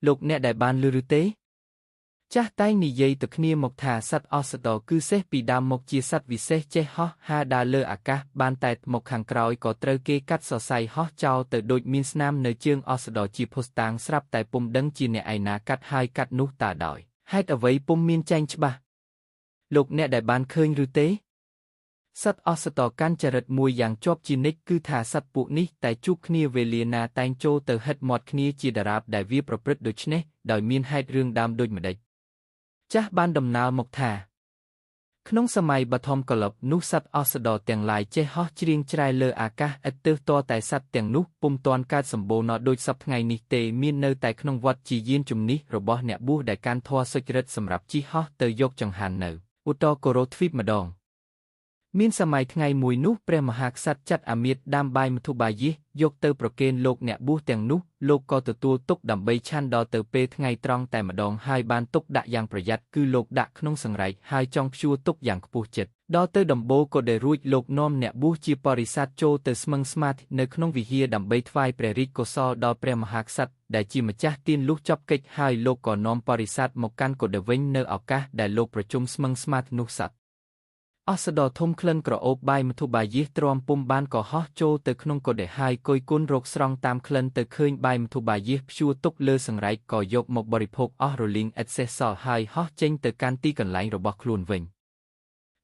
លោកអ្នកដែលបានឮឬទេចាស់តែងនិយាយទៅគ្នាមកថាសត្វអស្តរគឺសេះពីដើមមកជាសត្វវិសេសចេះហោះហើរដើរលើអាកាសបានតែមកខាងក្រោយក៏ត្រូវគេកាត់សរសៃហោះចោលទៅដូចមានស្នាមនៅជើងអស្តរជាភស្តាងស្រាប់តែពុំដឹងជាអ្នកឯណាកាត់ហើយកាត់នោះតើដោយហេតុអ្វីពុំមានចែងច្បាស់លោកអ្នកដែលបានឃើញឬទេសត្វអស្តរកាន់ចរិតមួយយ៉ាងជាប់ជានិច្ចគឺថាសត្វពួកនេះតែជួបគ្នាវេលាណាតែងចូលទៅហិតមាត់គ្នាជាដរាបដែលវាប្រព្រឹត្តដូច្នេះដោយមានហេតុរឿងដើមដូចម្ដេចចាស់បានដំណើរមកថាក្នុងសម័យបឋមកលប់នោះសត្វអស្តរទាំងឡាយចេះហោះច្រៀងច្រែលើអាកាសឥតទើសទាល់តែសត្វទាំងនោះពុំទាន់កើតសម្បូរណដូចសពថ្ងៃនេះទេមាននៅតែក្នុងវត្តជាយានជំនិះរបស់អ្នកបួសដែលកាន់ធម៌សុចរិតសម្រាប់ជិះហោះទៅយកចង្ហាន់នៅឧត្តរកូរ៉ូទ្វីបម្ដងមានសម័យថ្ងៃមួយនោះព្រះមហាក្សត្រចាត់អាមាត្យដាំបាយមធុបាយសយកទៅប្រគេនលោកអ្នកបួសទាំងនោះលោកក៏ទទួលទុកដើម្បីឆាន់ដល់ទៅពេលថ្ងៃត្រង់តែម្ដងហើយបានទុកដាក់យ៉ាងប្រយ័ត្នគឺលោកដាក់ក្នុងសង្រែកហើយចង់ព្យួរទុកយ៉ាងខ្ពស់ចិត្តដល់ទៅដំបូលក៏ដែលរួចលោកនាំអ្នកបួសជាបរិស័ទចូលទៅស្មឹងស្មាតនៅក្នុងវិហារដើម្បីថ្វាយព្រះរាជកុសលដល់ព្រះមហាក្សត្រដែលជាម្ចាស់ទានលុះចប់កិច្ចហើយលោកក៏នាំបរិស័ទមកកាន់កុដិវិញនៅឱកាសដែលលោកប្រជុំស្មឹងស្មាតនោះសត្វអស្តរធំក្លិនក្រអូបបាយមធុបាយសទ្រាំពុំបានក៏ហោះចូលទៅក្នុងកុដិហើយគយគុណរកស្រង់តាមក្លិនទៅឃើញបាយមធុបាយសព្យួរទុកលើសង្រែកក៏យកមកបរិភោគអស់រលីងឥតសេះសល់ហើយហោះចេញទៅកាន់ទីកន្លែងរបស់ខ្លួនវិញ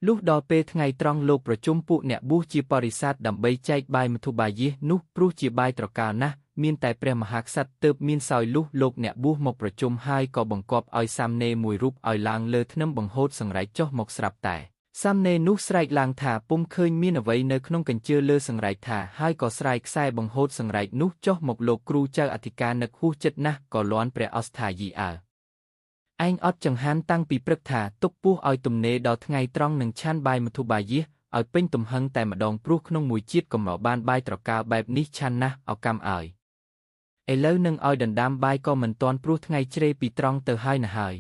លុះដល់ពេលថ្ងៃត្រង់លោកប្រជុំពួកអ្នកបួសជាបរិស័ទដើម្បីចែកបាយមធុបាយសនោះព្រោះជាបាយត្រកាលណាស់មានតែព្រះមហាក្សត្រទើបមានសោយលុះលោកអ្នកបួសមកប្រជុំហើយក៏បង្គាប់ឲ្យសាមណេរមួយរូបឲ្យឡើងលើធ្នឹមបង្ហូតសង្រែកចុះមកស្រាប់តែសាមណេរនោះស្រែកឡើងថាពុំឃើញមានអ្វីនៅក្នុងកញ្ជើលើសង្រែកថាហើយក៏ស្រែកខ្សែបង្ហូតសង្រែកនោះចុះមកលោកគ្រូចៅអធិការនឹកហួសចិត្តណាស់ក៏លាន់ព្រះអស្ថាយីឯងអត់ចង្ហាន់តាំងពីព្រឹកថាទុកពោះឲ្យទំនេរដល់ថ្ងៃត្រង់នឹងឆាន់បាយមធុបាយសឲ្យពេញទំហឹងតែម្ដងព្រោះក្នុងមួយជាតិកំណត់បានបាយត្រកាលបែបនេះឆាន់ណាស់អកម្មឲ្យឥឡូវនឹងឲ្យដណ្ដើមបាយក៏មិនទាន់ព្រោះថ្ងៃជ្រេពីត្រង់ទៅហើយណាហើយ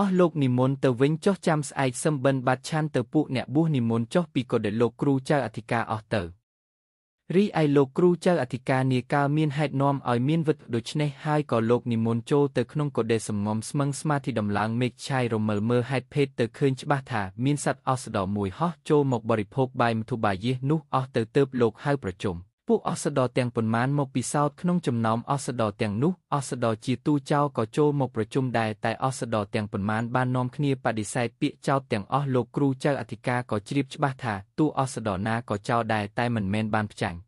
អស់លោកនិមន្តទៅវិញចុះចាំស្អែកសឹមបិណ្ឌបាត់ឆាន់ទៅពួកអ្នកបួសនិមន្តចុះពីកុដិលោកគ្រូចៅអធិការអស់ទៅរីឯលោកគ្រូចៅអធិការនាកាលមានហេតុនាំឲ្យមានវិតដូច្នេះហើយក៏លោកនិមន្តចូលទៅក្នុងកុដិសំងំស្មឹងស្មាធិដំឡើងមេឃឆាយរមិលមើលហេតុភេទទៅឃើញច្បាស់ថាមានសត្វអស្តរមួយហោះចូលមកបរិភោគបាយមធុបាយសនោះអស់ទៅទើបលោកហៅប្រជុំពួកអស្តរទាំងប៉ុន្មានមកពិសោធន៍ក្នុងចំណោមអស្តរទាំងនោះអស្តរជាទូចោក៏ចូលមកប្រជុំដែរតែអស្តរទាំងប៉ុន្មានបាននាំគ្នាបដិសេធពាក្យចោទទាំងអស់លោកគ្រូចៅអធិការក៏ជ្រាបច្បាស់ថាតួអស្តរណាក៏ចោទដែរតែមិនមែនបានផ្ចាញ់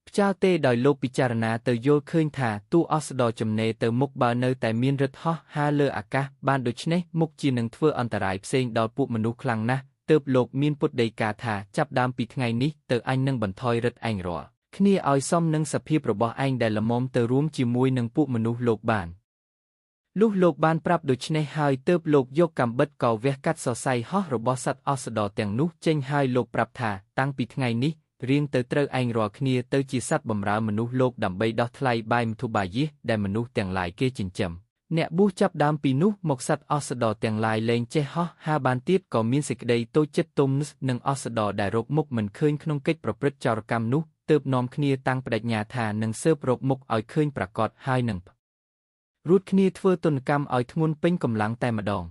ផ្ចាលទេដោយលោកពិចារណាទៅយល់ឃើញថាតួអស្តរចំណេរទៅមុខបើនៅតែមានរិទ្ធហោះហើរលើអាកាសបានដូច្នេះមុខជានឹងធ្វើអន្តរាយផ្សេងដល់ពួកមនុស្សខ្លាំងណាស់ទើបលោកមានពុទ្ធដីកាថាចាប់ដើមពីថ្ងៃនេះទៅអញនឹងបន្ថយរិទ្ធឯងរាល់គ្នាឲ្យសមនឹងសភាពរបស់ឯងដែលល្មមទៅរួមជាមួយនឹងពួកមនុស្សលោកបានលុះលោកបានប្រាប់ដូច្នេះហើយទើបលោកយកកាំបិតកោវះកាត់សរសៃហោះរបស់សត្វអស្តរទាំងនោះចេញហើយលោកប្រាប់ថាតាំងពីថ្ងៃនេះរៀងទៅត្រូវឯងរាល់គ្នាទៅជាសត្វបម្រើមនុស្សលោកដើម្បីដោះថ្លៃបាយមធុបាយសដែលមនុស្សទាំងឡាយគេចិញ្ចឹមអ្នកបួសចាប់ដើមពីនោះមកសត្វអស្តរទាំងឡាយលែងចេះហោះហើរបានទៀតក៏មានសេចក្តីតូចចិត្តទុំនឹងអស្តរដែលរកមុខមិនឃើញក្នុងកិច្ចប្រព្រឹត្តចោរកម្មនោះទើបនាំគ្នាតាំងបដិញ្ញាថានឹងស៊ើបរកមុខឲ្យឃើញប្រាកដហើយនឹងរួចគ្នាធ្វើទណ្ឌកម្មឲ្យធ្ងន់ពេញកម្លាំងតែម្ដង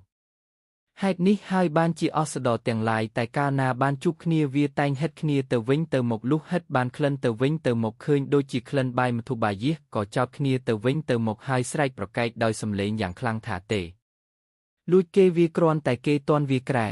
ហេតុនេះហើយបានជាអស្តរទាំងឡាយតែកាលណាបានជួបគ្នាវាតែងហិតគ្នាទៅវិញទៅមកលុះហិតបានក្លិនទៅវិញទៅមកឃើញដូចជាក្លិនបាយមធុបាយសក៏ចោទគ្នាទៅវិញទៅមកហើយស្រែកប្រកែកដោយសំឡេងយ៉ាងខ្លាំងថាទេលួចគេវាគ្រាន់តែគេទាន់វាក្រែ